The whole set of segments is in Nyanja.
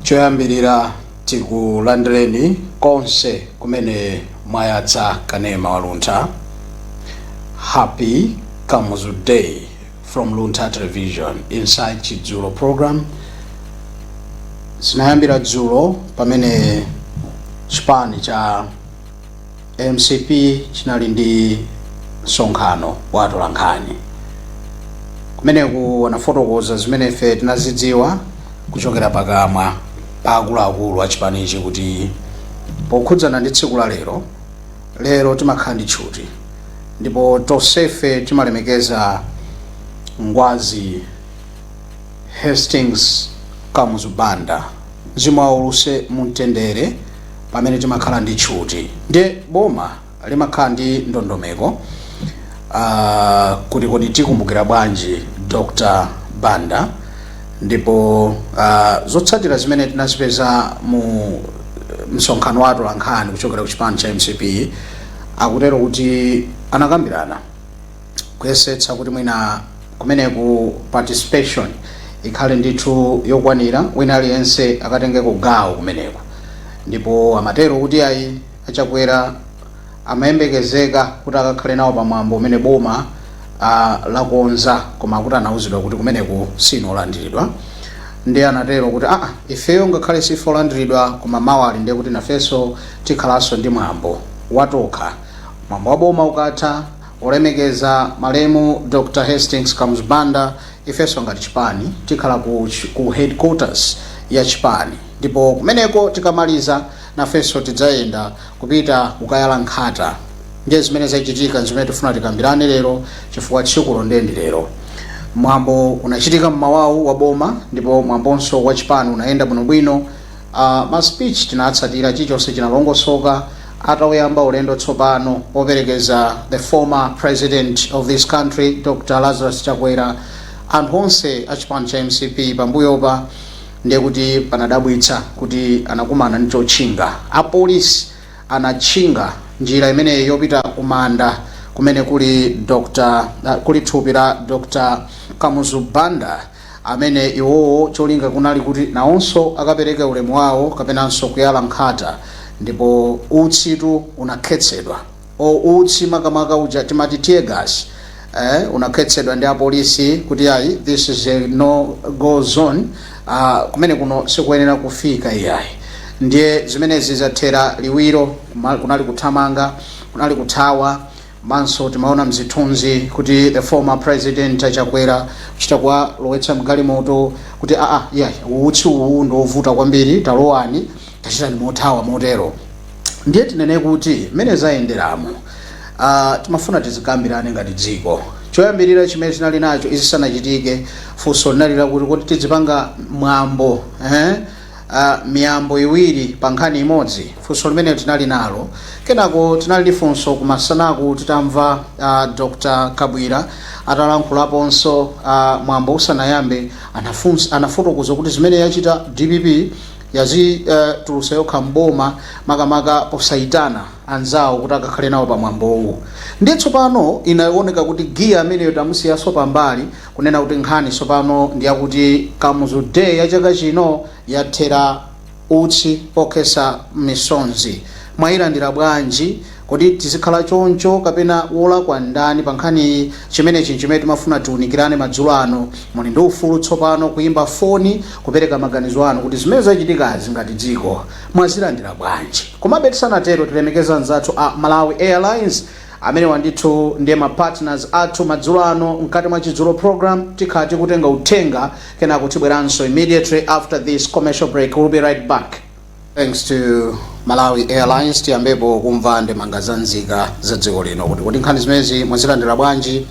choyambirira tikulandireni konse kumene mwayatsa kanema wa Luntha. Happy Kamuzu Day from Luntha Television inside Chidzulo program. Sinayambira dzulo pamene chipani cha MCP chinali ndi msonkhano wa atolankhani kumeneku wanafotokoza zimene ife tinazidziwa kuchokera pakamwa pa akuluakulu a chipanichi kuti pokhudzana ndi tsiku la lero timakhala ndi tchuti ndipo tonsefe timalemekeza Ngwazi Hastings Kamuzu Banda mzimu wauluse mumtendere pamene timakhala ndi tchuti. Ndiye boma limakhala ndi ndondomeko kuti kodi tikumbukira bwanji Dr. Banda, ndipo zotsatira zimene tinazipeza mu msonkhano wa atolankhani kuchokera ku chipani cha MCP akutero kuti anakambirana kuyesetsa kuti mwina kumeneku participation ikhale ndithu yokwanira, wina aliyense akatengeko gawo kumeneku, ndipo amatero kuti ayi achakwera amayembekezeka kuti akakhale nawo pamwambo umene boma lakonza, koma kuti anauzidwa kuti kumeneku sinolandiridwa. Ndiye anatero kuti ifeyo ngakhale sifolandiridwa koma mawali ndiye kuti nafenso tikhalanso ndi mwambo watokha. Mwambo wa boma ukatha olemekeza malemu Dr. Hastings Kamuzu Banda, ifenso ngati chipani tikhala ku headquarters ya chipani, ndipo kumeneko tikamaliza nafenso tidzayenda kupita kukayala nkhata. Ndiye zimene zachitika zimene tifuna tikambirane lero chifukwa tsiku ndi lero. Mwambo unachitika mmawawu wa boma ndipo mwambonso wa chipani unaenda bwinobwino. Ma speech tinatsatira chilichonse chinalongosoka. Atawuyamba ulendo tsopano operekeza the former president of this country Dr. Lazarus Chakwera, anthu onse a chipani cha MCP pambuyopa ndiye kuti panadabwitsa kuti anakumana ndi chotchinga. Apolisi anatchinga njira imeneyi yopita kumanda kumene kuli thupi la Dr. Kamuzu Banda, amene iwowo cholinga kunali kuti nawonso akapereke ulemu wawo kapenanso kuyala nkhata, ndipo utsitu unakhetsedwa. Utsi makamaka uja timati tear gas unakhetsedwa ndi apolisi kuti ayi this is a no go zone, kumene kuno sikuyenera kufika iyayi. Ndiye zimenezi zathera liwiro, kunali kuthamanga, kunali kuthawa. Manso timaona mzithunzi kuti the former president Chakwera kuchita kwa lowetsa mgalimoto kuti utsi uwu ndovuta kwambiri, talowani tachitani mothawa motero. Ndiye tinene kuti mene zayenderamo timafuna tizikambirane ngati dziko. Choyambirira chimene tinali nacho izisanachitike funso linalira kuti tizipanga mwambo miyambo iwiri pa nkhani imodzi. Funso limene tinali nalo. Kenako tinali funso kumasanaku titamva Dr. Kabwira atalankhulaponso mwambo usanayambe anafotokoza kuti zimene yachita DPP yazitulutsa yokha mboma makamaka posayitana anzawo kuti akakhale nawo pa mwambowu. Ndiye tsopano inaoneka kuti giya ameneyo tamusiyaso pambali kunena kuti nkhani tsopano ndiyakuti Kamuzu Day ya chaka chino yathera utsi pokhetsa misonzi. Mwayilandira bwanji? Kuti tizikhala choncho kapena wolakwa ndani pa nkhani chimenechi chimene timafuna tiunikirane madzulo ano? Muli ndi ufulu tsopano kuyimba foni kupereka maganizo anu kuti zimene zachitikazi ngati dziko mwazilandira bwanji. Komabe tisanatero tilemekeza anzathu a Malawi Airlines amene wandithu ndiye ma partners athu madzulo ano mkati mwa Chidzulo program. Tikhati kutenga uthenga kenako tibweranso immediately after this commercial break. We'll be right back. Thanks to Malawi Airlines tiyambepo kumva ndemanga za nzika za dziko lino kuti nkhani zimezi mwazilandira bwanji.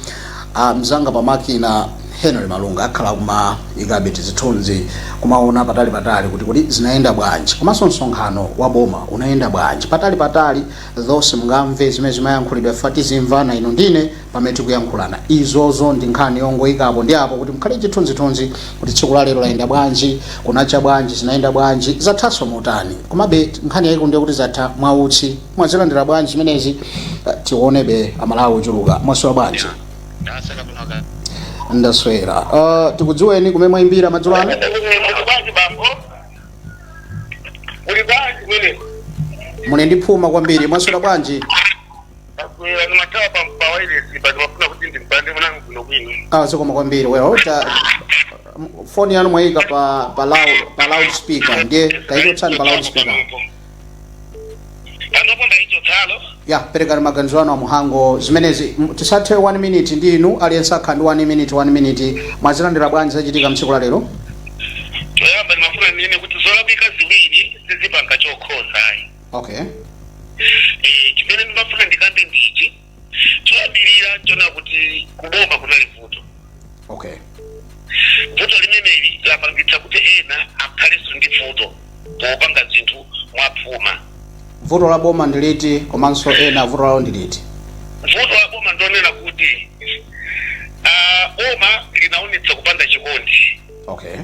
Mzanga pa makina Henry Malunga akhala kuma ikabe tizithunzi kumaona patali kuti zinaenda bwanji, komanso msonkhano wa boma unaenda bwanji patali zonse mungamve zimene zimayankhulidwa fatizimva ino ndine pamene tikuyankhulana. Izozo ndi nkhani yongoyikapo ndi apo kuti mkhale chithunzithunzi kuti tsiku la lero laenda bwanji, kunacha bwanji, zinaenda bwanji, zathaso motani. Komabe nkhani yayiko ndiye kuti zatha mwautsi. Mwazilandira bwanji zimenezi? Tionebe amalawi ochuluka mwasowa bwanji. Ndaswera. Tikudziweni kumene mwayimbira madzulo ano? muli ndi phuma kwambiri mwaswera bwanji? Zikoma kwambiri wewe phone yanu mwayika pa loud speaker ndiye kaiko tsani pa loud speaker. Ya perekani maganizo anu amuhango zimenezi tisathe 1 minute ndi inu aliyense akha ndi 1 minute mwazilandira bwanji zachitika mtsiku la lero? Toyamba ndimafuna nene kuti zolabika ziwiri sizipanga chokhoza ayi. Okay. Chimene ndimafuna ndikambe ndichi choyambirira chona kuti kuboma kunali vuto. Okay. Vuto limeneli lapangitsa kuti ena akhaleso ndi vuto popanga zinthu mwapfuma. Vuto la boma ndiliti komanso ena vuto lawo ndiliti? Vuto la boma ndonena kuti boma linaonetsa kupanda chikondi. Okay.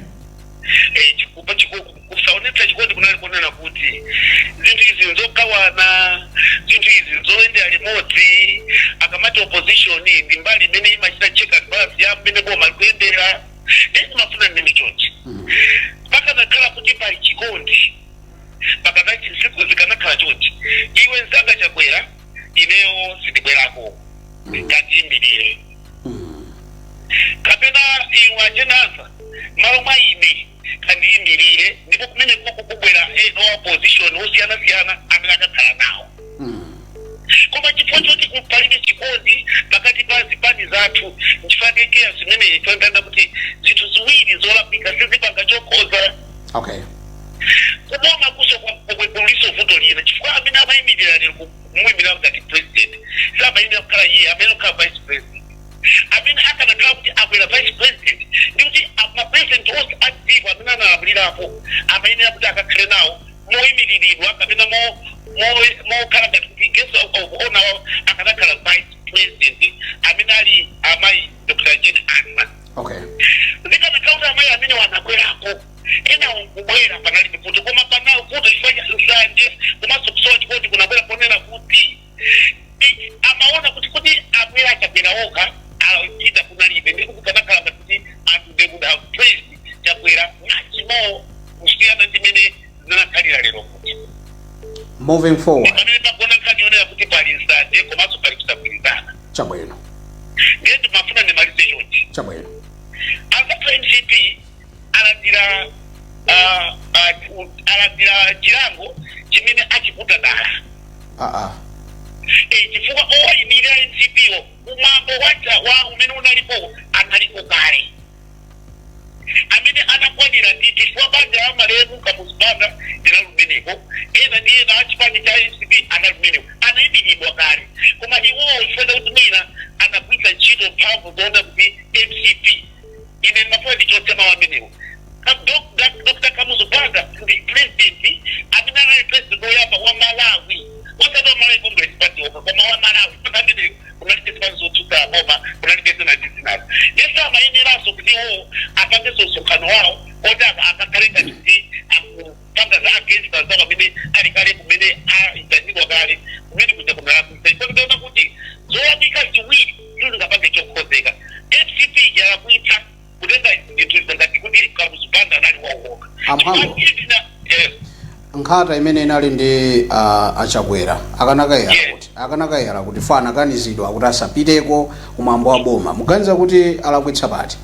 Kusaonetsa chikondi kunali kunena kuti zinthu izi nzogawana, zinthu izi zoyendera limodzi, akamati opposition ndi mbali imene imachita check basi ya mmene boma likuyendera. Mafuna nene chonchi. Pakanakhala kuti pali chikondi, pakadati zinthu zikanakhala chonchi, iwe nzanga chakwera ineyo sindibwerako ngati imirire. Kapena iwe ajenasa malo mwa ine kandi imirire ndipo kumene kubwera eno opposition osiyana-siyana amene akakhala nawo. Koma chifukwa choti kupalibe chikondi pakati pa zipani zathu nchifakekeya zimene toyendana kuti zinthu ziwiri zolapika sizipanga chokhoza. Okay. Kuboma kuso kuliso vuto lina chifukwa amene amayimirira lero kumuyimira ngati president samayimira kukhala iye amene kukhala vice president. Amene akanakhala kuti akwera vice president ndi kuti mapresident onse adziwa amene analamulirapo amayenera kuti akakhale nawo moyimiriridwa kapena mokhala ngati kuti guest of honor akanakhala vice president amene ali amayi Dr. Jane Anman. Okay. Zikanakhala kuti amayi amene wanakwerapo ena kubwera panali vuto koma panawo vuto chifanya nsanje komanso kusowa chikondi kunabwera ponena kuti amaona kuti akwera chakwera oka alachita kunalibe ndipo kukanakhala kuti anthu they would have praised chakwera much more kusiyana ndi mene zinakhalira lero kuti. Moving forward. Pamene pakona nkhani kuti pali nsanje komanso pali kusagwirizana. Chabwino. Ndiye ndimafuna ndimalize chonchi. Chabwino. Azapha MCP alandira chilango chimene achiputa dala. Chifukwa owayimirira MCPwo umambo wa umene unalipo analiko kale. Amene anakwanira nditi chifukwa banja ya malemu kamuzibanda ndinalumeneko ena ndi ena achipani cha MCP analumeneko anayimiridwa kale. Koma iwowo chifukwa kuti mwina anagwiritsa ntchito mphamvu zoona kuti MCP ine ndimafuna ndichotsema wamenewo. Dr. Kamuzibanda ndi president amene anali president oyamba wa Malawi. Wasatu wa Malawi Congress Party koma wa Malawi pamene kunalibe zipani zotsutsa boma kunalibe zina ndizinazo. Yesu amayeneraso kuti iwo apangeso msonkhano wawo oti akakhalenga kuti akupanga za against azawo amene ali kale kumene aitanidwa kale kumene kuja kunalakwisa. Ipakuona kuti zolabika ziwiri zingapanga chokhozeka. FCP yalakwitsa kutenga zinthu ngati kuti Kamuzibanda anali wawoka. Nkhata imene inali ndi achakwera akanakayera kuti fana akanizidwa kuti asapiteko kumwambo wa boma muganiza kuti alakwitsa pati?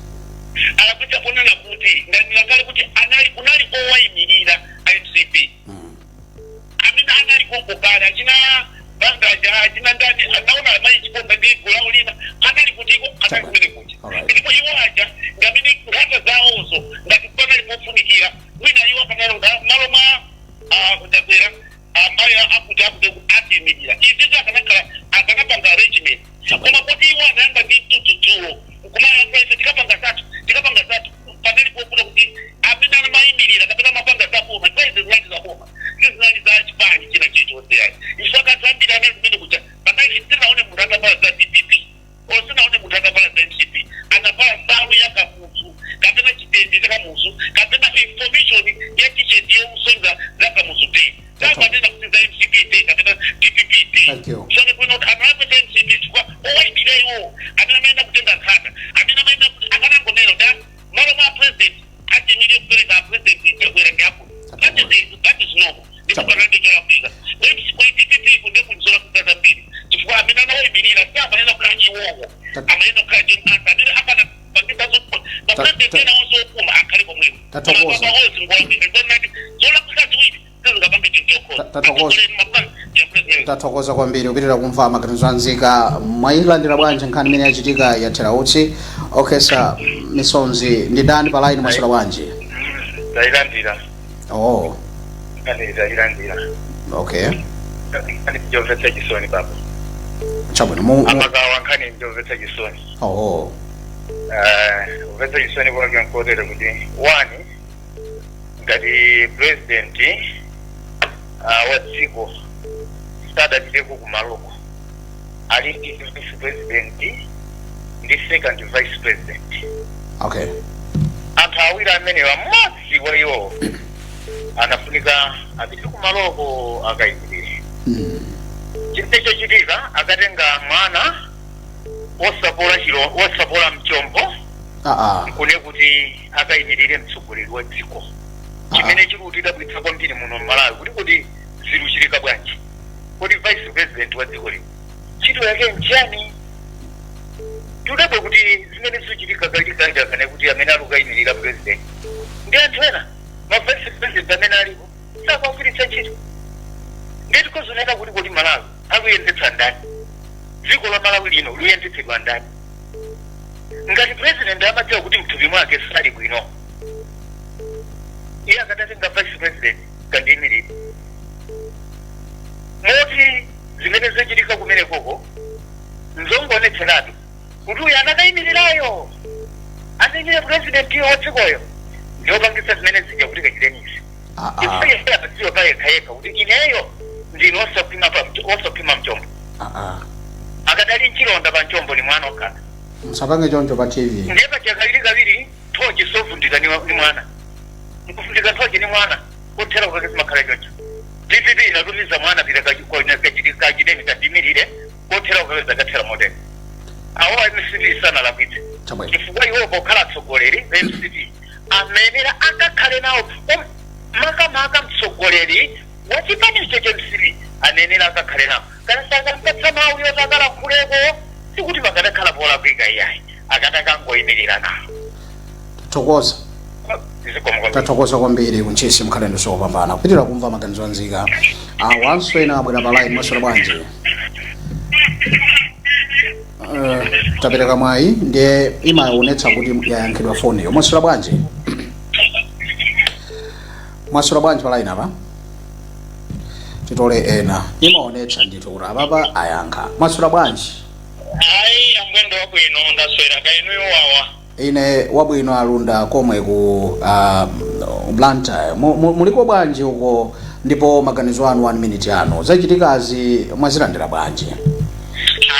Alakwitsa ponena kuti ndakale kuti kunali owayimirira MCP amene anali kokokala achina bandaja achina ndani anaona amayi chiponda ndi gulawo lina anali kutiko anali kumene kuti ndipo iwo aja ngamene nkhata zawonso ngati panali mofunikira mwina iwo akanalonga malo mwa kutakwera amaya akuja atimirira izizo akanapanga arrangement koma kuti iwo anayamba ndi tututulo kumaya kwese tikapanga zatu panali pokuta kuti amene anayimirira kapena mapanga za boma kwese zinali za boma zinali za chipani china chilichonse yani ifaka zambiri anali kumene kuja panali sinaone munthu atavala za DPP sinaone munthu atavala za MCP anavala salu ya kamuzu kapena chitende cha kamuzu kapena information ya t-shirt yomusonza za kamuzu day kapanena kuti za MCP day kapena DPP day. Thank you. So kuna anapeza MCP kwa owayimirira iwo amene amayenda kutenga nkhata amene amayenda kuti akanangonena da malo mwa president achimirire kupereka president chakwera ngapo. That is normal. Ndipo panali choyambika. amaenda kaje antanire akana bagita zo na president na ozo kuma akali bomwe tatokoza zola kusatwidi ngabanga chintoko tatokoza kwambiri upitira kumva amaganizo anzika mwayilandira bwanji nkhani imene yachitika yathera utsi. Okay sir, Misonzi ndi Dani pa line mwasula bwanji? Ndailandira. Oh. Ndailandira. Okay. Ani Joveta Gisoni baba. Chabwino mu amagawa nkani Joveta Gisoni. Oh. Joveta Gisoni bwanga nkodera kuti wani ngati president wa dziko sada ndiko kumaloko ali ndi vice president ndi second vice president. Okay. Anthu awiri amene wamodzi wa iwo anafunika apite kumaloko akayimirire. Chitecho chitika akatenga mwana wosapola mchombo kune kuti akayimirire mtsogoleri wa dziko. Chimene chikutida bwitsa kwambiri muno Malawi kuti ziruchirika bwanji kuti vice president wa dziko lino chito yake njani tudabo kuti zimene zichitika kalika kana kuti amene alukayimirira president ndi anthu ena ma vice president amene alipo sakagwiritsa ntchito. Ndeti kozoneka kuti Malawi akuyendetsa ndani, dziko la Malawi lino luyendetsedwa ndani ngati president amadziwa kuti mthupi mwake sali bwino iye akadatenga vice president kandiyimirire. Moti zimene zichitika kumene koko nzongonetseratu kuti uyu anakayimirirayo anayimirira president wa dzikoyo ndiopangisa zimene zija kuti kachilenisi ifayeapadziwa payekayeka kuti ineyo ndino osapima mchombo akadali nchilonda pa mchombo ni mwana okhala musapange choncho pa TV ndepa chakaviri thoji sovundika ni mwana nkufundika thoji ni mwana kuthera kukakezi makhala choncho DPP inatumiza mwana pita kachideni kadimirire kuthera kukakezi akathera model awo MCP sana lapite chifukwa iwo pokhala tsogoleri MCP amenera akakhale nawo makamaka mtsogoleri wachipani cha MCP anenera akakhale nawo kana saka mpatsa mawu yotakala kuleko sikuti pakadakhala pola kwika iyayi akataka ngoyimirira nawo. Tathokoza kwambiri kunchisi mkhalendo sokupambana kupitira kumva maganizo anzika wanswena abwera pa line mwasula bwanji. Tapereka mwayi ndiye imaonetsa kuti yayankhidwa foni yo. Mwasula bwanji? Mwasula bwanji pa line apa? Titole ena imaonetsa ndithu kuti apapa ayankha. Mwasula bwanji? Ayi amwendo wabwino ndaswera kainuyo wawa. Ine wabwino alunda komwe ku Blantyre muliko bwanji uko ndipo maganizo anu 1 minute ano zachitikazi mwazilandira bwanji?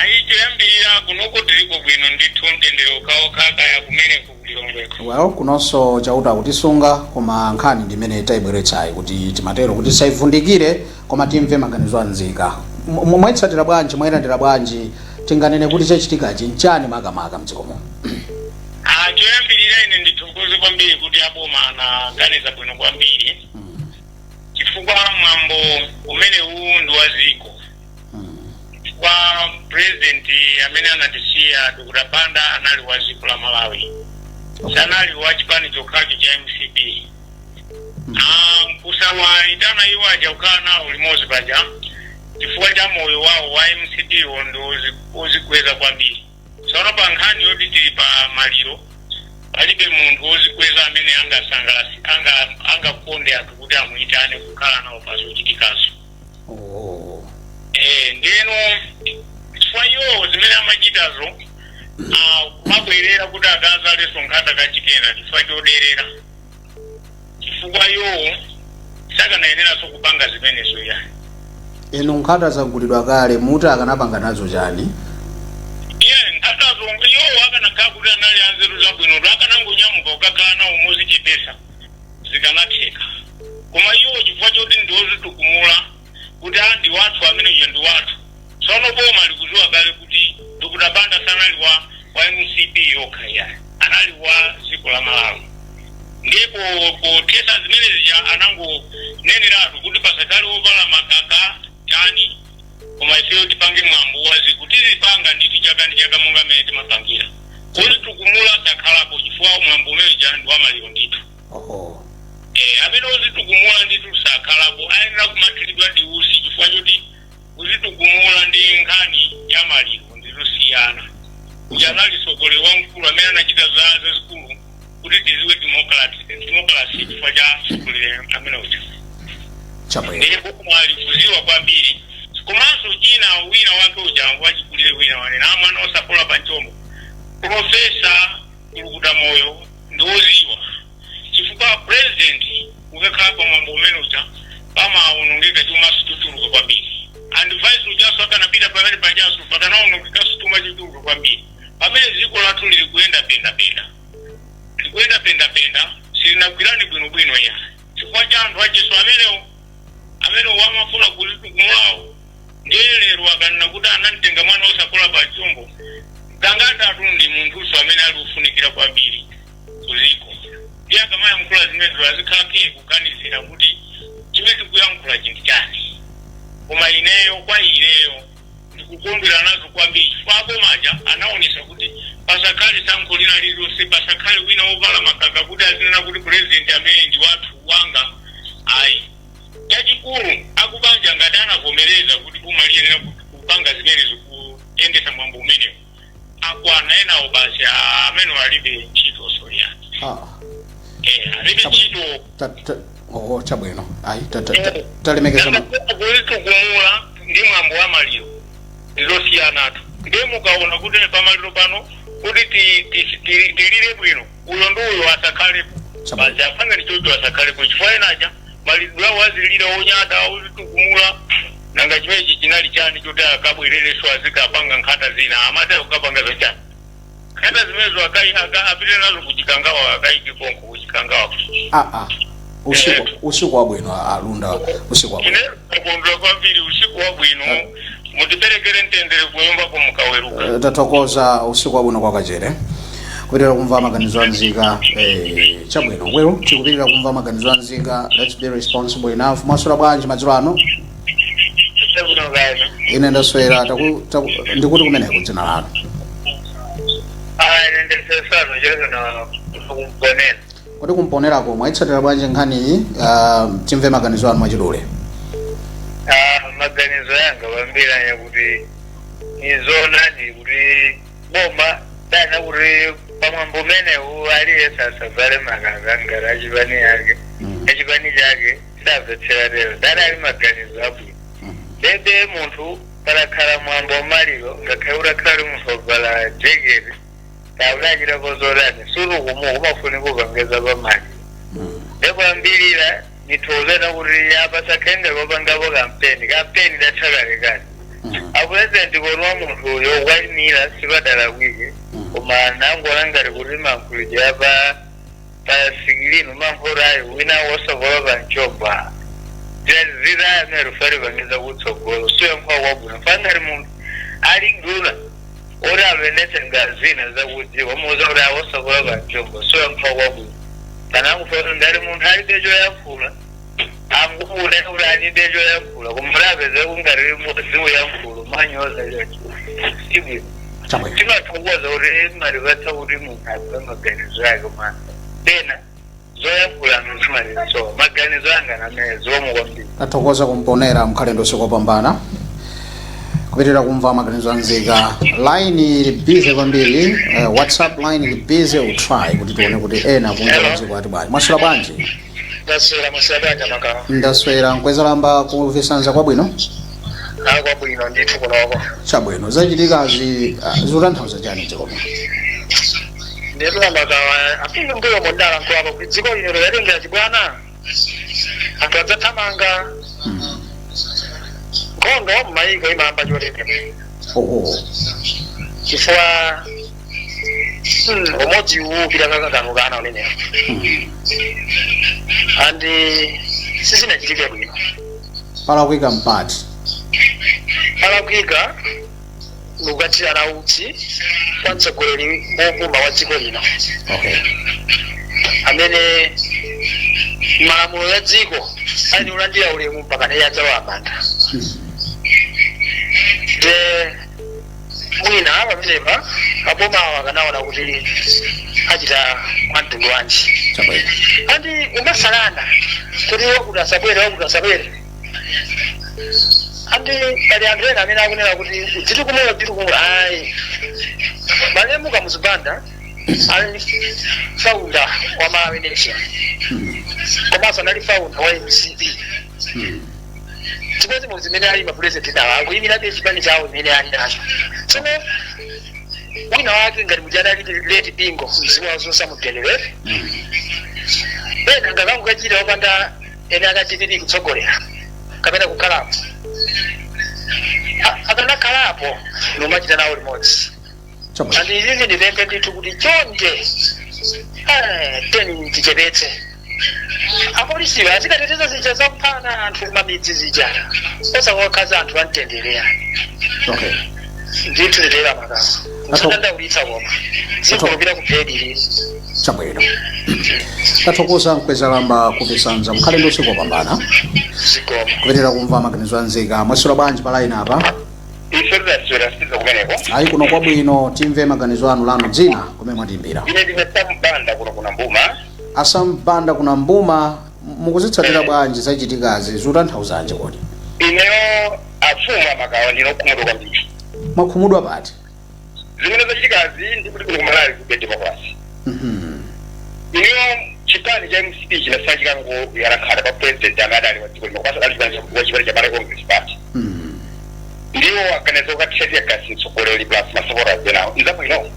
Ayi tiyambira kunoko tiliko bwino ndithu mtendere ukaokaka ya kumene kulilongweko. Well kunonso chauta kutisunga koma nkhani ndimene tayibweretsayi kuti timatero kuti saivundikire koma timve maganizo anzika. Mwaitsatira bwanji mwayilandira bwanji tinganene kuti chachitikachi nchani makamaka mdzikomo? Choyambirira ine ndithokoze kwambiri kuti aboma anaganiza bwino kwambiri chifukwa mwambo umene uwu ndi waziko kwa president amene anatisiya Dr. Banda anali waziko la Malawi sanali wa chipani chokhacho cha MCP kusawa itana iwo ajakhala nawo limodzi paja chifukwa cha moyo wawo wa MCP ndi uzikweza kwambiri. Tsono pa nkhani yoti tili pa maliro palibe munthu wozikweza amene angakonde anthu kuti amuyitane kukhala nawo pa zochitikazo. Ndeno chifukwa iwo zimene amachitazo kumabwerera kuti akazaleso nkhata kachikena chifukwa choderera chifukwa iwo sakanayeneranso kupanga zimenezo ya ino nkhata zagulidwa kale muti akanapanga nazo chani? Nkatazo iwo akanakhala kuti anali anzeru zabwino akanangonyamuka ukakhala nawo mozichepesa zikanatheka koma iwo chifukwa choti ndiwozitukumula kuti ndi wathu amene iye ndi wathu. Tsono boma likudziwa kale kuti Dr. Banda sanali wa MCP yokha ya anali wa dziko la Malawi ndipo potesa zimene zija anangoneneratu kuti pasakali wovala makaka chani koma ifeyo tipange mwambo wazi kuti zipanga nditi chaka ndi chaka monga mene timapangira kuti tukumula sakhalapo chifukwa mwambo umeneja ndi wamaliro ndithu. Amene uzitukumula ndithu sakhalapo ayenera kumathiridwa ndi usi chifukwa choti uzitukumula ndi nkhani ya maliro ndizosiyana. Uja anali sogolero wamkulu amene anachita zazikulu kuti tiziwe democracy chifukwa cha sogolero amene uja. Ndipo kumalifuziwa kwambiri. Komanso china wina wake uja wachikulire wina wane na mwana osapola panchombo. Profesa Kulukuta Moyo ndoziwa. Chifukwa president ukakhala pa mwambo umene uja pamaonongeka chuma situtuluka kwambiri. And vice ujaso akanapita pamene pajaso pakanaonongeka situma chituluka kwambiri. Pamene dziko lathu lili kuyenda penda. Likuyenda penda silinagwirani bwinobwino ya. Chifukwa cha anthu acheso amene wamafuna kulitukumulawo ngelero akanena kuti anamtenga mwana osapola pa chombo. Kangata atundi munthuso amene ali kufunikira kwambiri kuziko. Ndiye akamaya mkula zimenezo azikhalake kuganizira kuti chimene tikuyankhula chinthu chani. Koma ineyo ndikukondwera nazo kwambiri chifukwa maja anaonesa kuti pasakhale sankho lina lililonse pasakhale wina wovala makaka kuti azinena kuti president amene ndi wathu wanga ayi. Chachikulu akubanja ngati anavomereza kuti umaliyenera kupanga zimenezo kuendesa mwambo umenewo akwana enawo basi amene alibe ntchito soya. Alibe ntchito. Chabwino. Ayi talemekeza kulitumula ndi mwambo wa maliro ndizosiyanatu. Ndiye mukaona kuti pamaliro pano kuti tilire bwino uyo ndi uyo asakhalepo. Basi afanga ndichocho asakhalepo chifukwa enaja maliro wazilira onyada uzitukumula nanga chimeji chinali chani choti akabwerereso azikapanga nkhata zina amata ukapanga zochani. Nkhata zimezo apite nazo kuchikangawa akaike konko kuchikangawa. Usiku wabwino alunda usiku wabwino. Kondwa kwambiri usiku wabwino mutiperekere ntendere kuyomba ko mukaweruka. Tatokoza usiku wabwino kwa kachere. Kuitira kumva maganizo anzika chabwino wewe tikupirira kumva maganizo anzika. Let's be responsible enough. Masura bwanji madzulo ano. Ine ndaswera ndikuti kumeneko dzina lanu. Ndesesano jezo na kumponera. Kuti kumponera komwe aitsatira bwanji nkhani iyi timve maganizo anu mwachidule. Maganizo yanga wambiranya kuti izonadi kuti bomba dana kuti pamwambo umenewu aliye sasa vale makaka ngara achipani yake achipani chake sidabvetsera lero dana ali maganizo abwino. Dede munthu parakhala mwambo maliro ngakhale urakhala munthu ovala jeketi taulachira kozolani suru kumafuni kupangeza pamali. Ndepambirira nitolera kuti apasakenge kopangabo kampeni dathakale. Apresident konwa munthu uyo walimira sibadala kwike koma nangona ngati kuti mankhulidwe apa pasikilino mankhulayo wina wosokola panchomba. Zira amene rufari pangeza kutsogolo siyo nkwa wabwino fangari munthu ali nduna ori avenetse ngazina zakuti wamuza uri awosokola panchomba siyo nkwa wabwino. Kana kufa ndari munthu ali dejo yankula amukule uri ali dejo yankula kumurapeze kungariri muzimu yankulu manyoza yochi ibwino. Timathokoza uri mari vatsa uri munthu ape maganizo yake mana dena zoyankula muzimalizo maganizo anga namezo omukwambiri. Athokoza kumponera mkhalendo sikopambana kupitirira kumva maganizo anzika. Line ili busy kwambiri, WhatsApp line ili busy, utry kuti tione kuti ena kunja kwaziko ati bwanji. Mwaswera bwanji? Mwaswera bwanji makawa. Ndaswera nkwezalamba kuvisanza kwabwino? Kwabwino ndithu kunoko. Chabwino zachitikazi zikutanthauza chani chikoma? Ndithu makawa apinga mbuyo mondala nkwapa kuti dziko lino liyatengera chibwana anthu adzathamanga nkhondo mmayiko imamba cholemera. Chifukwa umodzi uwukira kakanukana unenewo andi sizinachitike bwino. Palakwika mpati palakwika nukatirana utsi kwa mtsogoleri wopuma wa dziko lino amene malamulo ya dziko ali ulandira ulemu mpaka ne yadzawamanda. mwina pamenepa aboma akanaona kuti achita mtundu wanji andi umasalana kuti wakuti asabwere andi pali anthu ena amene akunena kuti tiri kumwe ayi malemu Kamuzibanda ali founder wa Malawi Nation komanso anali founder wa MCP chimodzi mu zimene ali mapresident awo akuyimirabe chipani chawo imene ali nacho tsono wina wake ngati mujana ali leti bingo mzimu wazonsa mutelewere ena ngakangukachita opanda ene akachitiri kutsogolera kapena kukhalapo akanakhalapo nomachita nawo limodzi andi izizi ndipempe ndithu kuti chonde teni tichepetse apolisiwa azikateteza zija zakuphana anthu mamidzi zija osakokhaza anthu amtendereya ndithu nditera makamo usadandaulitsa koma zikulupira kuphediri chabwino tathokoza mkwezalamba kupisanza mkhale ndi usiku wopambana kupitira kumva maganizo anzika mwasula bwanji pa line apa ayi kuno kwabwino timve maganizo anu lano dzina kumene mwatimbira Asambanda kuna Mbuma mukuzitsatira bwanji zachitikazi zotanthauzanje kodi ineyo afuma makawa ndino kumudwa kwambiri mwakhumudwa pati zimene zachitikazi ndikuti kuno kumalawi kube democracy ineyo chipani cha MCP chinasachika ngo yarakhala pa president amadali wa dziko lino kwasa ali kwa chipani cha Malawi Congress Party ndiwo akaneza ukathezya kasi mtsogoleri plus masopora zenawo nzabwino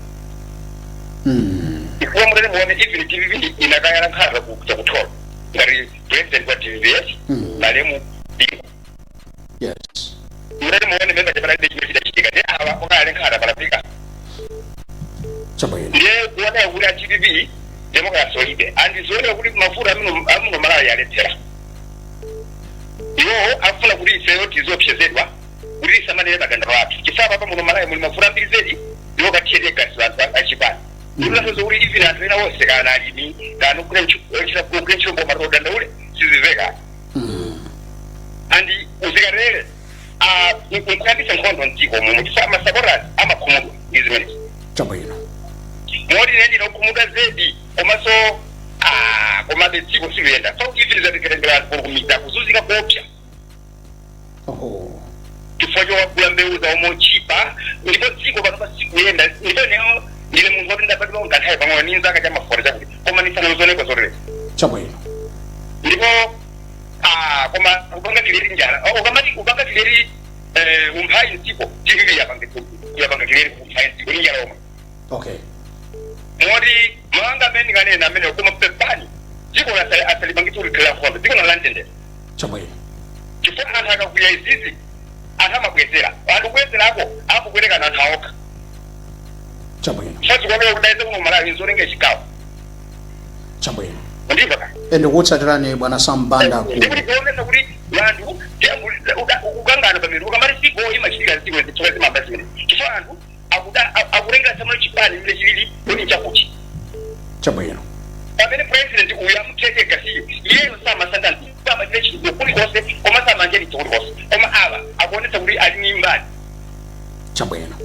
ikuwa mutene muone even TVV inakaya nkhaza kutola ngari president wa TVS malemu bingo yes mutene muone memba cha Malawi Nation chitika ndi awa okale nkhaza palapika chabwino ndiye kuona kuti TVV democracy oibe andi zone kuti mafuta amuno Malawi yaletsera iwo afuna kuti iseyo tizopsezedwa kuti samanele magandalo athu chifukwa papa muno Malawi muli mafuta ambiri zedi ndiwo kathiyeka achipani ndinazo uri even atena wose kana alimi kana kurenchira kurenchira ngoma rodanda ule siziveka andi uzikarele ukukandisa nkhondo ntiko mu chifama sabora amakhumudu izimene chabwino modi nendi nokumuda zedi komaso koma betiko sivenda so even zabikerendera kumita kuzuzika kopya kifo wa kulambeuza omochipa ndipo tsiko pano pasikuyenda ndipo neo ile mungu wote ndapata ngakhaye pamwe ninza akacha mafora chakuti koma nifana uzoneka zorere chabwino ndipo koma kupanga kileri njala ukamati kupanga kileri umphai ntiko tivivi yapanga kileri umphai ntiko ni njala oma okay modi mwanga meni kanena amene kuma pepani tiko la asalibangitu likala kwa tiko na landende chabwino chifuna antaka kuya izizi atama kwezera wantu kwezera hapo kweleka na taoka chabwino sasa kwa kudaiza kuno Malawi nzorenge chikawa chabwino ndiva ka ende kutsatirani bwana Sambanda ku ndikuti kuonesa kuti vantu ukangana pamiru kamari siko imachitika ziko zitsoka mabasi mene chifukwa anthu akurenga samwe chipani mle chilili kuni chakuchi chabwino pamene president uya mutete gasiyo iye sama sandani kama chile chiko kuli kose koma sama njeri kuli kose koma aba akuonesa kuti ali nimbali chabwino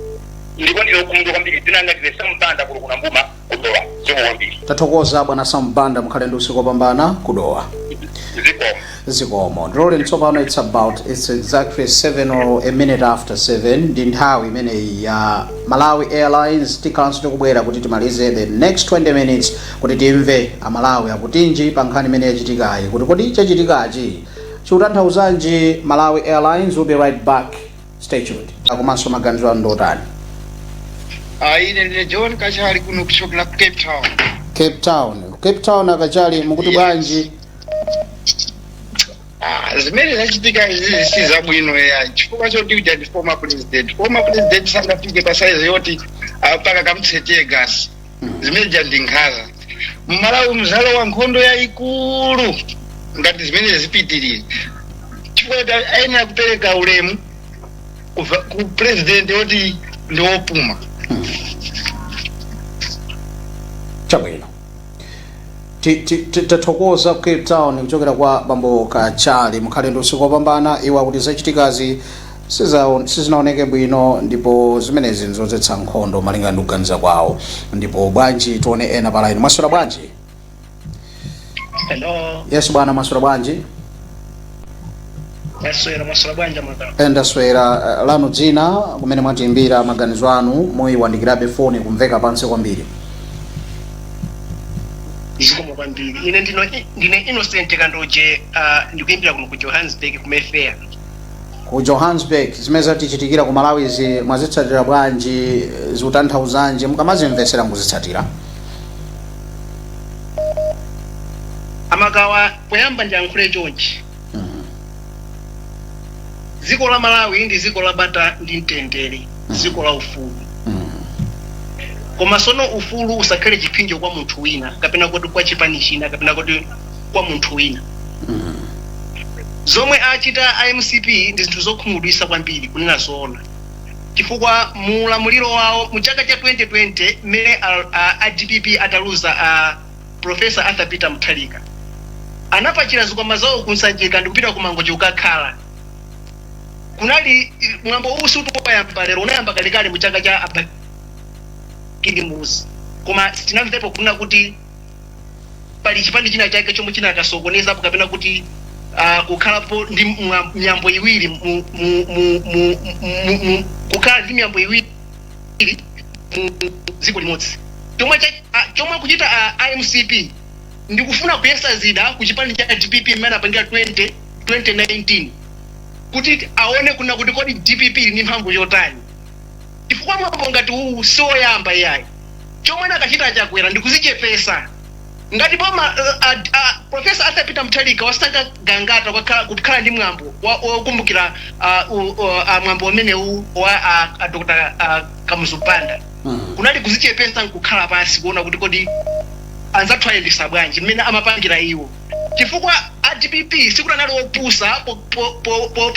ndiko ndilo kumudwa kwambiri tinangatire Sambanda kuno kuna Mbuma kudowa ziko kwambiri tathokoza bwana Sambanda mkhale ndi usiku wopambana kudowa zikomo ndilole ntsopano it's exactly 7 or a minute after 7 ndi nthawi imene ya Malawi Airlines tikanso tikubwera kuti timalize the next 20 minutes kuti timve amalawi akutinji pa nkhani imene yachitikayi kuti kodi chachitikachi chikutanthauzanji. Malawi Airlines will be right back, stay tuned. Akumanso maganizo anu ndotani? Ine ndine John Kachali kuno kuchokera ku Cape Town akachali mukuti bwanji? Zimene zachitika izi sizabwino ya chifukwa choti uja former president sangafike pa size yoti apaka kamtsete gas zimene jandinkhaza Malawi mzalo wa nkhondo yayikulu ngati zimene zipitirira chifukwa ayenera kupereka ulemu ku president yoti ndiwopuma. Chabwino tathokoza Cape Town kuchokera kwa bambo Kachali mukhale ndi usiku wopambana. Iwa kuti zachitikazi sizinaoneke bwino ndipo zimenezi nzozetsa nkhondo malingana ndi kuganiza kwawo. Ndipo bwanji tione ena pa line. Mwaswera bwanji? Hello. Yes bwana, mwaswera bwanji? Mwaswera bwanji maka. Ndaswera. Lanu dzina kumene mwatiimbira maganizo anu muyiwandikirabe foni kumveka pansi kwambiri. Zikomo kwambiri. Ine ndine Innocent Kandoje, ndikuimbira kuno ku Johannesburg ku Mayfair. Ku Johannesburg zimene tichitikira ku Malawi izi mwazitsatira bwanji, zikutanthauzanji mukamazimvesera mukuzitsatira? Amagawa poyamba ndiyankhule chonchi. Dziko la Malawi ndi dziko la bata ndi mtendere, dziko la ufulu. Koma sono ufulu usakhale chipinjo kwa munthu wina kapena kuti kwa chipani china kapena kuti kwa munthu wina. Zomwe achita IMCP ndi zinthu zokhumudwitsa kwambiri kunena zoona, chifukwa mu ulamuliro wawo mu chaka cha 2020 mmene a DPP ataluza Professor Arthur Peter Mutharika anapachira zikwama zawo kunsanjika ndikupita kumangochi ukakhala. Kunali mwambo usi utoyamba lero unayamba kalikali mu chaka cha Kilimuzi, koma sitinamvepo kuna kuti pali chipani china chake chomwe chinakasokoneza kapena kuti kukhalapo ndi miyambo iwiri kukhala ndi miyambo iwiri dziko limodzi. Chomwe kuchita IMCP ndikufuna kuyesa zida ku chipani cha DPP mmene apangira 2019 kuti aone kuna kuti kodi DPP ni mphamvu yotani. Chifukwa mwambo ngati uwu sioyamba iyayi, chomwe nakachita chakwera ndikuzichepesa. Ngati poma Professor Arthur Peter Mutharika wasanga gangata kukhala ndi mwambo wokumbukira mwambo umenewu wa Dr. Kamuzupanda. Kunali kuzichepesa nkukhala pasi kuona kuti kodi anzathu ayendesa bwanji mmene amapangira iwo. Chifukwa DPP sikuti anali wopusa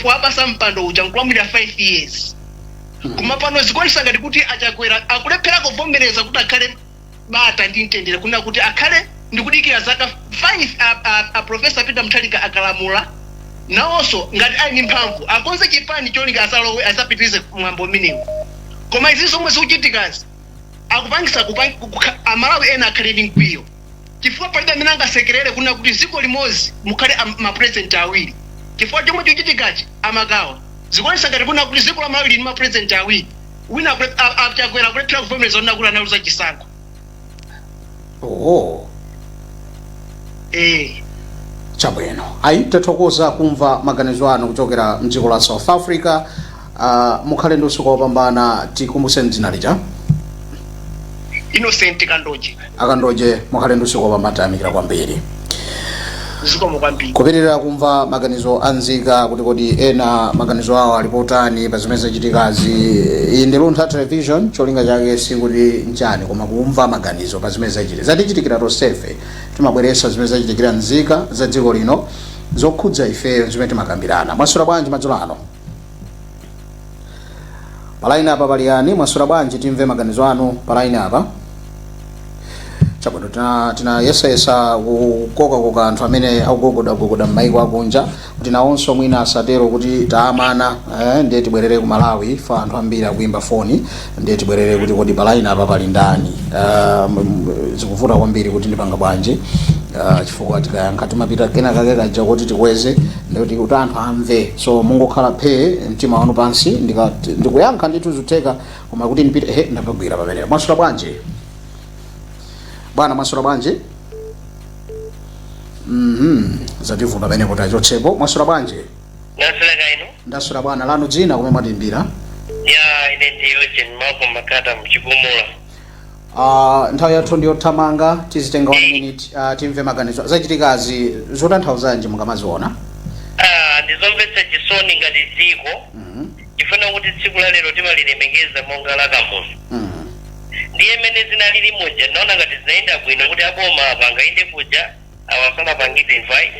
poapasa mpando uja nkulamulira 5 years. Koma pano zikuonesa ngati kuti achakwera akulephera kuvomereza kuti akhale bata ndi mtendere kuna kuti akhale ndikudikira zaka 5 Professor Peter Mutharika akalamula nawonso ngati ali ndi mphamvu akonze chipani cholinga asapitirize mwambo umenewu. Koma izi zomwe zikuchitikazi akupangisa Amalawi ena akhale ndi mkwiyo, chifukwa palibe amene angasekerere kuna kuti dziko limodzi mukhale mapresident awiri. Chifukwa chomwe chochitikachi amagawa zikuonesa ngati kuna kuti dziko la Malawi lili mapresident awiri, wina achakwera kulephera kuvomereza kuti kuti analuza chisankho. Chabwino. Ayi tathokoza kumva maganizo anu kuchokera mdziko la South Africa. Mukhale ndi usiku wopambana. Tikumbuseni dzina lija? Innocent Kandoje. Akandoje, mukhale ndi usiku wopambana, tayamikira kwambiri. Zikomo kwambiri. Kupitirira kumva maganizo anzika kuti kodi ena maganizo awo alipotani pa zimene zachitikazi. Iyi ndi Luntha Television, cholinga chake sikuti nchani koma kumva maganizo pa zimene zachitika. Zatichitikira tonsefe timabweretsa zimene zachitikira nzika za dziko lino zokhudza ifeyo zimene timakambirana. Mwaswera bwanji madzulo ano? Palaini apa pali yani? Mwaswera bwanji timve maganizo anu palaini apa? Chabwino tinayesesa kukoka anthu amene akugogoda m'maiko akunja kuti nawonso mwina asatero kuti taamana ndiye tibwerere ku Malawi fa anthu ambiri akuimba foni ndiye tibwerere kuti kodi palaini apa pali ndani. Zikuvuta kwambiri kuti ndipanga bwanji chifukwa tikayankha timapita kena kake kaja kuti tikweze ndikuti kuti anthu amve. So mungokhala phe mtima wanu pansi ndikuyankha ndithu zutheka koma kuti ndipite ndapagwira pamene. Mwaswera bwanji? Bwana mwaswera bwanji? Zativuta pamene kuti achotsepo. Mwaswera bwanji? Ndaswera kaino. Ndaswera bwana. Lanu dzina kumene mwatiimbira? Ine ndi Eugene Malcolm Makata mchipumula. Nthawi yathu ndiyothamanga tizitenga 1 minute timve maganizo zachitikazi zotanthauzanji mukamaziona? Ndizomvetsa chisoni ngati dziko. Chifuna kuti tsiku la lero timalilemekeza monga la kamuzu. Ndiye mene zinalili moja naona ngati zinaenda bwino kuti aboma apanga inde kuja awasana pangite invite.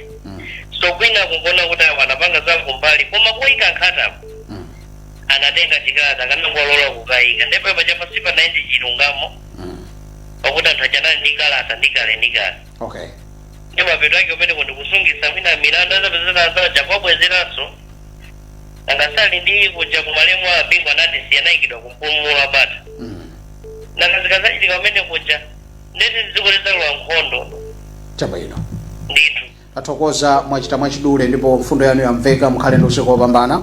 So kwina kuona kuti wanapanga za kumbali koma kuika nkhata. Anatenga chikata kana ngolola kukaika ndipo pachapa sipa 90 chilungamo. Pakuti antachana ndikale. Okay. Ndipo mapeto yake umene kuti kusungisa mwina milanda za pezera za chapabwezeraso. nangasali ndivo jamu malemu abingwa nati siyanaikidwa kumpumula bata nakazikazachitika pamene kuja ndeti zikoleza lwa nkhondo chabwino ndithu athokoza mwachita mwachidule ndipo mfundo yanu yamveka mukhale ndi usiku wopambana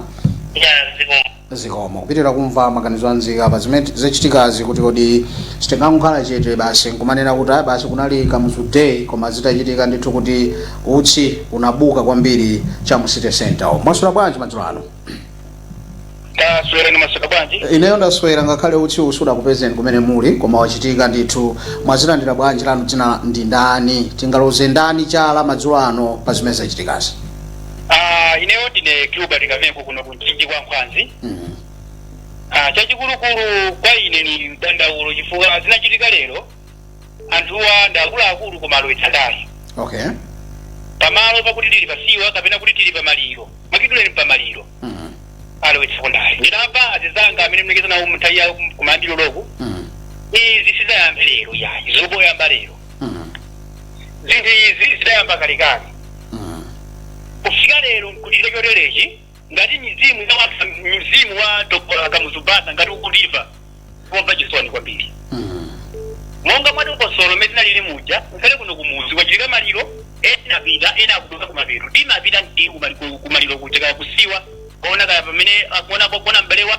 zikomo kupitira kumva maganizo anzika pa zimene zachitikazi kuti kodi sitingakhala chete basi nkumanena kuti basi kunali Kamuzu Day koma zitachitika ndithu kuti utsi unabuka kwambiri cha mu city center mwaswera bwanji madzulo ano taswera ni maswera bwanji ineyo ndaswera ngakhale utsi usuda kupezeni kumene muli koma wachitika ndithu mwazilandira bwanji lanu dzina ndi ndani tingaloze ndani chala madzulo ano pa zimene zachitikazi ineyo ndine Gilbert Kamengo kuno kunchinji kwa Nkwanzi chachikulukulu kwa ine ni mtandaulo chifukwa zinachitika lero anthuwa ndakuluakulu koma alowetsa ndayi okay pamalo pakuti tili pasiwa kapena kuti tili pamaliro mwakituleni pamaliro alowetsa ndayi ndinapa azizanga amene mlekeza nawo mnthawi ya kumayambiro loko izi sizayambe lero yayi zoboyamba lero zinthu izi zidayamba kalekale kufika lero nkutile choterechi ngati mzimu wa Dr. Kamuzu Banda ngati ukuliva kumva chisoni kwambiri monga mwati ukosolo mezina lili muja mfere kuno kumuzi wachitika maliro ena pita ena akuduka kumapiro timapita ndi kumaliro kucheka kusiwa kuona kaya pamene akuona mbele wa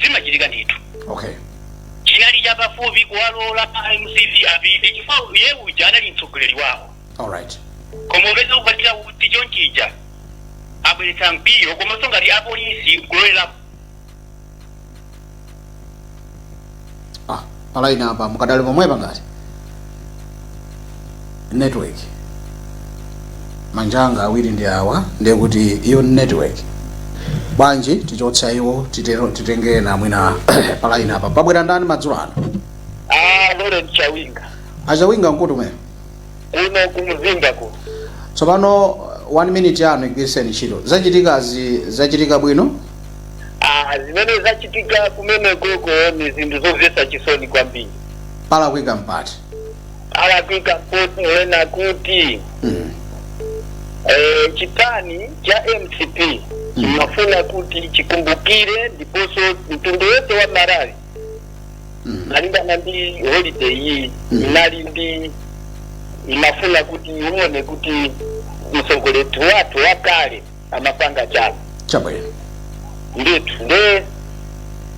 zimachitika ndithu okay chinali chapafupi kuwalola MCP apite chifukwa ye uja anali mtsogoleri wawo alright koma upeza kupatira kuti chonchija abweretsa mpiro komanso ngati apolisi kulowera palaini apa mukadali pomwepa ngati network manjanga awiri ndi awa ndiye kuti iyo network bwanji tichotsa iwo titengere na mwina palaini apa pabwera ndani madzulo ano Lawrence Chawinga achawinga nkuti umene kuno kumzinda ku tsopano 1 minute yanu igwiriseni ntchito zachitika bwino zimene zachitika kumene koko ni zinthu zomvetsa chisoni kwambiri palakwika mpati alakwika mpoti nena kuti chitani cha MCP mafuna kuti chikumbukire ndiponso mtundu wese wa Malawi nalingana ndi holiday iyi inali ndi imafuna kuti uone kuti msongoletu watu wakale amapanga chama chabwino nditu nde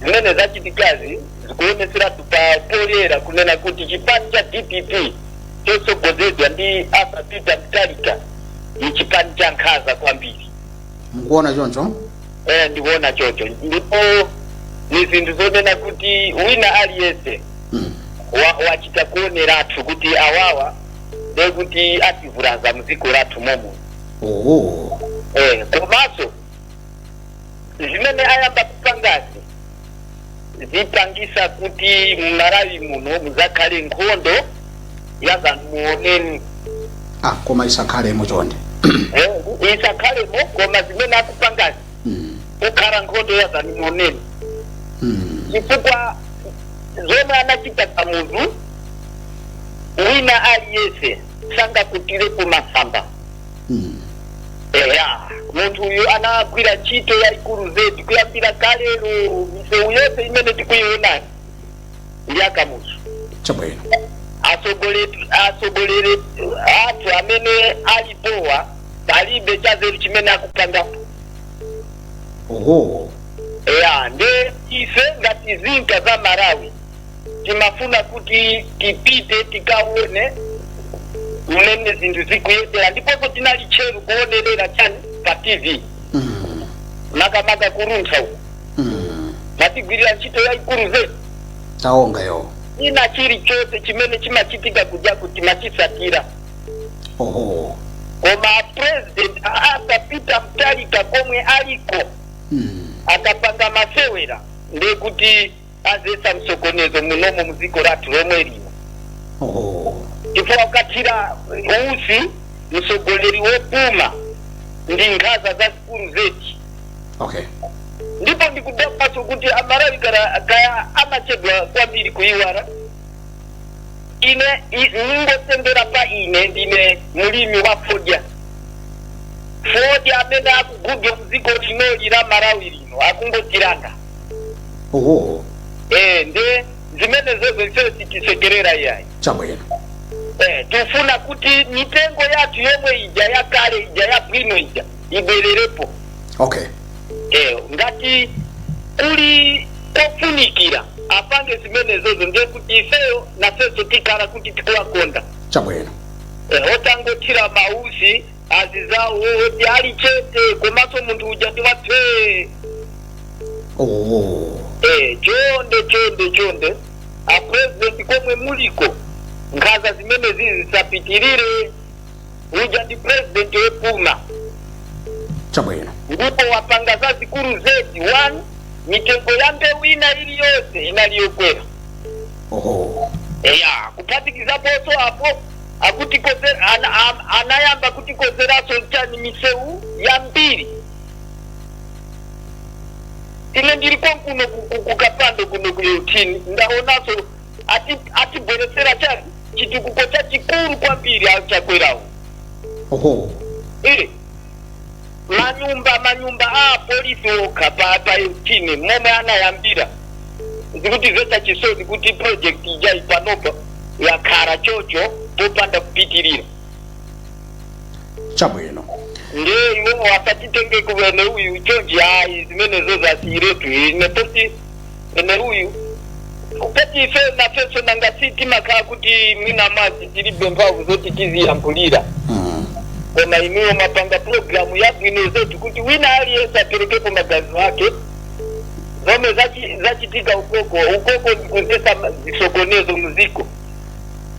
zimene zachitikazi zikuonesera tupapolera kunena kuti chipani cha DPP chosogozedwa ndi Arthur Peter Mutharika ni chipani cha nkhaza kwambiri mukuona choncho ndikuona choncho ndipo ni zinthu zonena kuti wina aliyense wachita kuoneratu kuti awawa ndekuti ativulaza muziko lathu momo komanso zimene ayamba kupangazi zipangisa kuti Malawi muno muzakhale nkhondo yazamuoneni koma isakhalemo chonde isakhalemo koma zimene akupangazi kukhala nkhondo yazamuoneni chifukwa zomwe anachita Kamuzu wina aliyese sangakutirepo masamba munthu uyu anagwira ntchito yaikulu zedi kuyambira kalero misewu yonse imene tikuyiona ndi Kamuzu chabwino asogolere athu amene alipowa palibe chazeru chimene akupangapo nde ife ngati zinka za Malawi timafuna kuti tipite tikaone umene zinthu zikuyendera ndiponso tinali tcheru kuonerera chani pa TV makamaka kuruntha uko matigwirira ntchito yaikulu zetu taonga yo ina chilichonse chimene chimachitika kuja kuti machisatira koma president Arthur Peter Mutharika komwe aliko akapanga masewera ndekuti azesa msokonezo munomo muziko lathu lomwe lino chifukwa ukathira usi msogoleri wopuma ndi nkhaza za zikulu zeti ndipo ndikudapaso kuti Amalawi kaya amachedwa kwambiri kuiwala ine ningosembera pa ine ndine mulimi wa fodya amene akugudwa muziko linoli la Malawi lino chanda oho ndi zimene zozo ife titisekerera iyayi chabwino tufuna kuti mitengo yathu yomwe ija yakale ija yabwino ija ibwererepo. okay ngati kuli kofunikira apange zimene zozo ndiye kuti ifeyo nafeso tikhala kuti tikuwakonda chabwino otangothira mausi azizawo oti ali chete komanso munthu uja ndiwaphe chonde apresident komwe muliko nkhaza zimene zizi zisapitirire uja ndi president wepuma chabwino ndipo wapanga zazikulu zedi 1 mitengo ya mbewu ina iliyonse inaliyokwera kuphatikizaponso apo akutikozera anayamba kutikozeraso chani misewu ya mbiri ine ndiliko kuno kukapando kuno kuyotini ndaonaso atibweresera chani chitukuko cha chikulu kwambiri chakwerawo manyumba polisi okha pa yotini momwe anayambira zikuti zeta chisoni kuti project ija ipanopa yakhala chocho popanda kupitirira chabwino nde iwo wasatitenge kuwene uyu chonji hayi zimene zozo asiyiretu nepoti ene uyu ukati ife nafeso nangasiti makhala kuti mwina mazi tilibe mphamvu zoti tiziyankhulira koma inuyo mapanga programu yabwino zetu kuti wina aliyense aperekepo magazi wake zomwe zachitika ukoko ndikuzesa zisokonezo muziko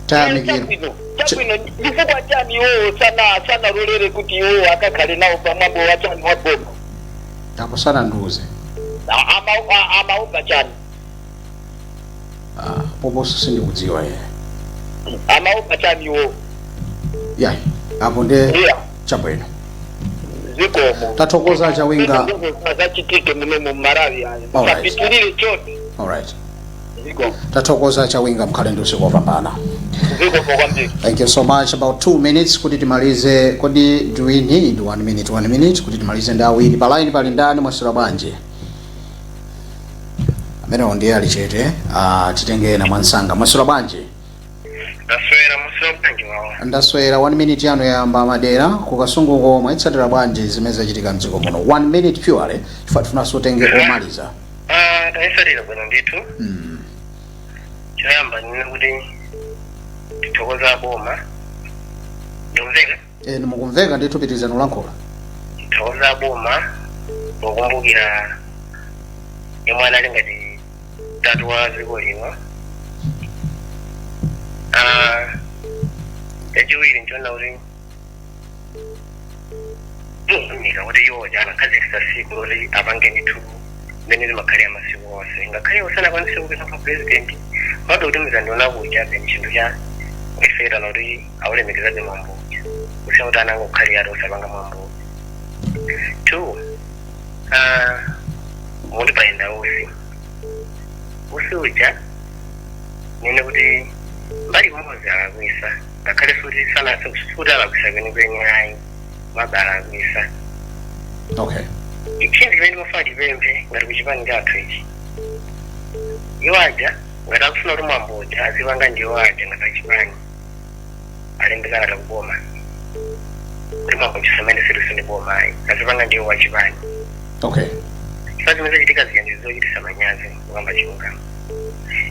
chabwino chifukwa chani iwowo sana lolere kuti iwowo akakhale nawo pamwambo wachani waboma apo sana nduze amaomba chani poposo sindikudziwa amaomba chani iwowo apo nde chabwino zikomo tathokoza chawinga zachitike munomu Malawi ayo sapitirire chote alright zikomo tathokoza chawinga mkhale ndi usiku wopambana. Thank you so much. About 2 minutes kuti timalize. Kodi do we need 1 minute kuti timalize ndawiri palaini pali ndani mwasira banje amene ondiye ali chete titenge na mwansanga mwasira banje ndaswera 1 minute yano yamba madera kukasunguko mwaitsatira banje zimeza chitika mdziko muno 1 minute purely chifukwa tunaso tenge omaliza taisalira bwana nditu chayamba nina kuti titokoza boma ndumveka nimukumveka ndithu pitizano lankhula titokoza boma okumbukira yomwana ali ngati tatu wa dziko lino echiwiri nchona kuti nika kuti iwo jana kazikisa siku loti apange ndithu mmene limakhalira masiku onse ngakhale usanakwanise kupita kwa president pado kuti mizandiona kuja peni chinthu cha kuifera noti aulemekezabe mambuja kusiya kuti anangokhalira ati usapanga mambuja 2 muti paenda usi uja nene kuti mbali mmozi alakwisa ngakhale futi futi alakwisa kwenikweni ayi mabala alakwisa okay ichinthu chimene mafuna tipemphe ngati kuchipani chathu ichi iwo aja ngati akufuna kuti mwamboja azipanga ndiwo aja ngati achipani alembekana takuboma kuti mwamboja samene silusi ndi boma ayi azipanga ndiwo wachipani okay chifukwa zimene zachitika zija ndizochitisa manyazi kukamba chilungamo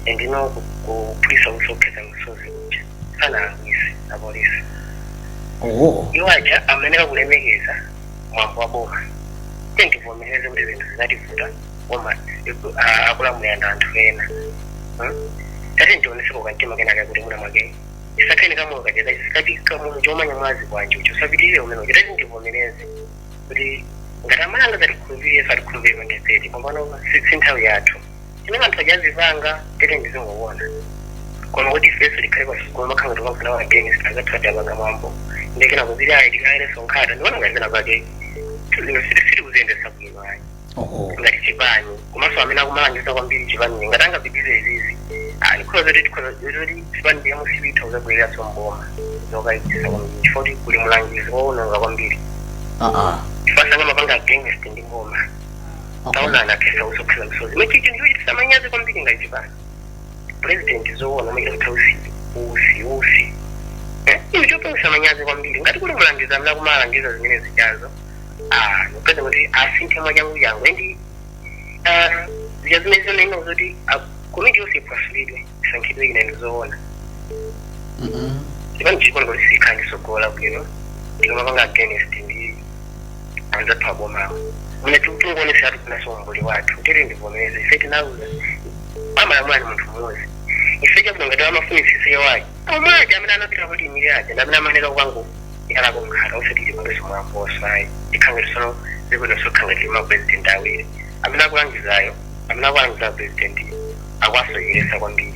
endino kuphulisa usokhetsa msozi kuja sana akwisi apolisi iwo aja ameneka kulemekeza mwambo wa boma tendivomereze kuti zinthu zinativuta koma akulamulira anthu ena tate ndioneseko kantima kenaka kuti muna mwake isakheni kamoyo kacheza isikati kamoyo chomanya mwazi kwanje ucho sapitirire umene ucho tati ndivomereze kuti ngati amalanga zatikhulupirire satikhulupirire pandipeti pambano si nthawi yathu chimene anthu ajazipanga tete ndizingowona koma kuti ifeso likhale pasukulu makhanga tikafuna wageni sitakathu apanga mwambo ndekena kupiri ayi tikayereso nkhata ndiona ngati pena pake siri kuziyendesa bwino ayi ngati chipani komanso amene akumalangisa kwambiri chipani ngati angapidize izizi ndikhoza kuti chipani ndiyamusibitha uzabwereraso mboma zokaitisa kwambiri chifukwa kuti kuli mulangizi woononga kwambiri chifukwa sanga mapanga against ndi mboma taona na kesa usokhala msozi mechichi ndiyo chitamanyaze kwambiri ngati pano president zoona mwe kutausi usi iwe chopa usamanyaze kwambiri ngati kuli mulangiza mna kumalangiza zimene zijazo nokeza kuti asinthe mwajangu yangu endi zimene zona ino zoti komiti yose iphwasulidwe isankhidwe ine zoona chipano chikono kuti sikhandi sogola bwino ndikamapanga against ndi anza phabomawo mune tungonesa ati kunasomboli wathu tiri ndivomeze ife tinauza amalamula ni munthu mmozi ife chabulongati wamafunisise wake amaji amene anapita kuti imiri aja ndamene amaneka kwangu ikalako mkhala usatili pangeso mwamposayi ikhangetisano zikunoso khangati mapresident awiri amene akulangizayo amene akulangiza president akwasoyeresa kwambiri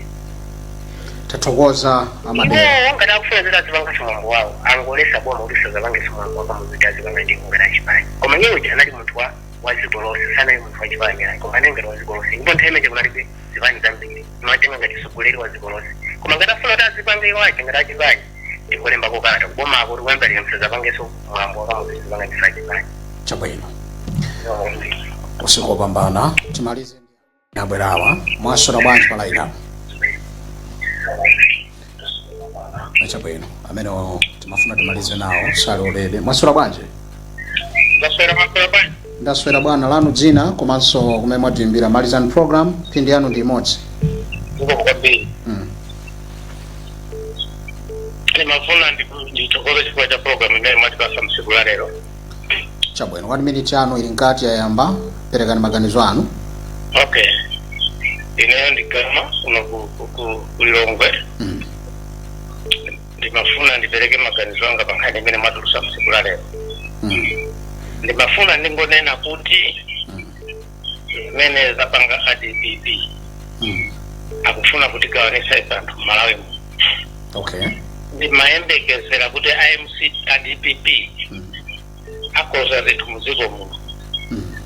tathokoza amadera ngati akufuna zoti azipangaso mwambo wawo angolesa boma kuti sazapangeso mwambo wakamuziti azipanga ndi ngati achipani koma nyewe anali munthu waziko lonse sanali munthu wachipani ayi koma anali ngati waziko lonse ndipo nthawi imeje kunalibe zipani zambiri imatenga ngati sogoleri waziko lonse koma ngati afuna kuti azipanga iwache ngati achipani ndingolembako kalata kubomako kuti kuyambirira msazapangeso mwambo wakamuziti azipanga ndi achipani chabwino usiku wopambana timalize abwerawa mwasora bwanji palaina chabwino amene timafuna timalize nawo salolede mwasora bwanji ndaswera bwana lanu dzina komanso kumene mwatimbira malizani program phindi yanu ndi imodzi mafuna nditokoze chifukwa cha program imene mwatipasa msiku la lero chabwino 1 minute yanu ili nkati yayamba perekani maganizo anu okay ineyo ndigama uno kulilongwe ndimafuna ndipereke maganizo anga pankhani imene mwatulusa msiku la lero ndimafuna ndingonena kuti imene zapanga ADPP akufuna kuti gawanisa anthu Malawi okay ndimayembekezera kuti ADPP akoza zinthu muziko muno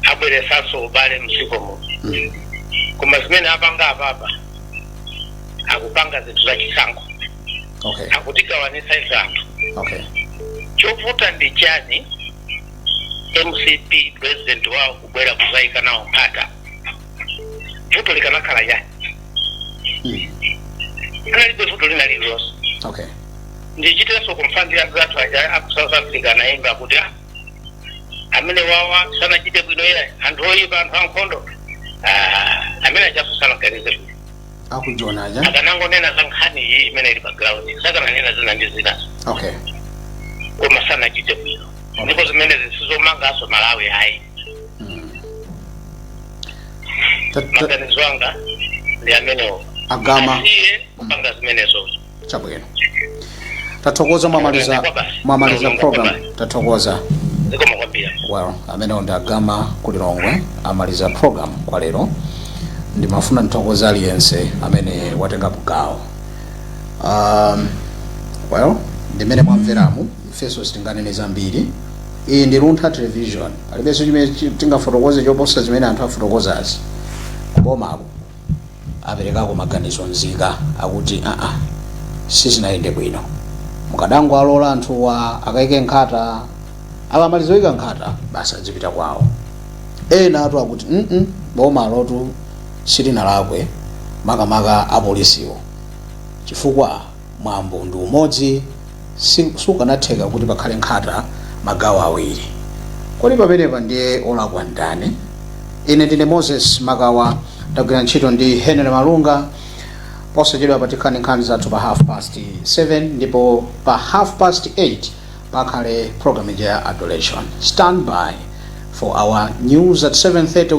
abweresanso ubale muziko muno koma zimene apanga apapa akupanga zinthu zachisankho okay akuti gawanisa anthu okay chovuta ndi chani MCP president wao kubwera kuzaika nawo mpata vuto likanakhala yani analibe vuto linalilonse okay ndichitenso kumfandira zathu aja aku South Africa naimba kuti amene wawa sanachite bwino iye anthu oyipa anthu ankhondo amene achaso sanaganize bwino akujona aja akanangonena za nkhani iyi imene ili background sakananena zina ndi zinazo okay koma sanachite bwino ndipo zimene zisizomangaso Malawi hayi maganizo anga ndi amenewo agama asiye kupanga zimenezo chabwino tathokoza mwamaliza program tathokoza zikoma kwambiri well amene ndi agama kulilongwe amaliza program kwa lero ndimafuna nthokoza aliyense amene watenga gawo well ndimene mwamveramu ifeso sitinganene zambiri iyi ndi Luntha Television alibenso chimene tingafotokoze choposa zimene anthu afotokozazi kubomako aperekako maganizo nzika akuti sizinayende bwino mukadango alola anthuwa akaike nkhata akamalizoika nkhata basi adzipita kwawo ena atu akuti boma lotu silinalakwe makamaka apolisiwo chifukwa mwambo ndi umodzi sukanatheka kuti pakhale nkhata magawo awiri kodi pamenepa ndiye olakwa ndani ine ndine Moses Magawa ndagwira ntchito ndi Henry Malunga posachedwa patikani nkhani zathu pa 7:30 ndipo pa 8:30 pakhale program ya Adoration. Stand by for our news at 7:30.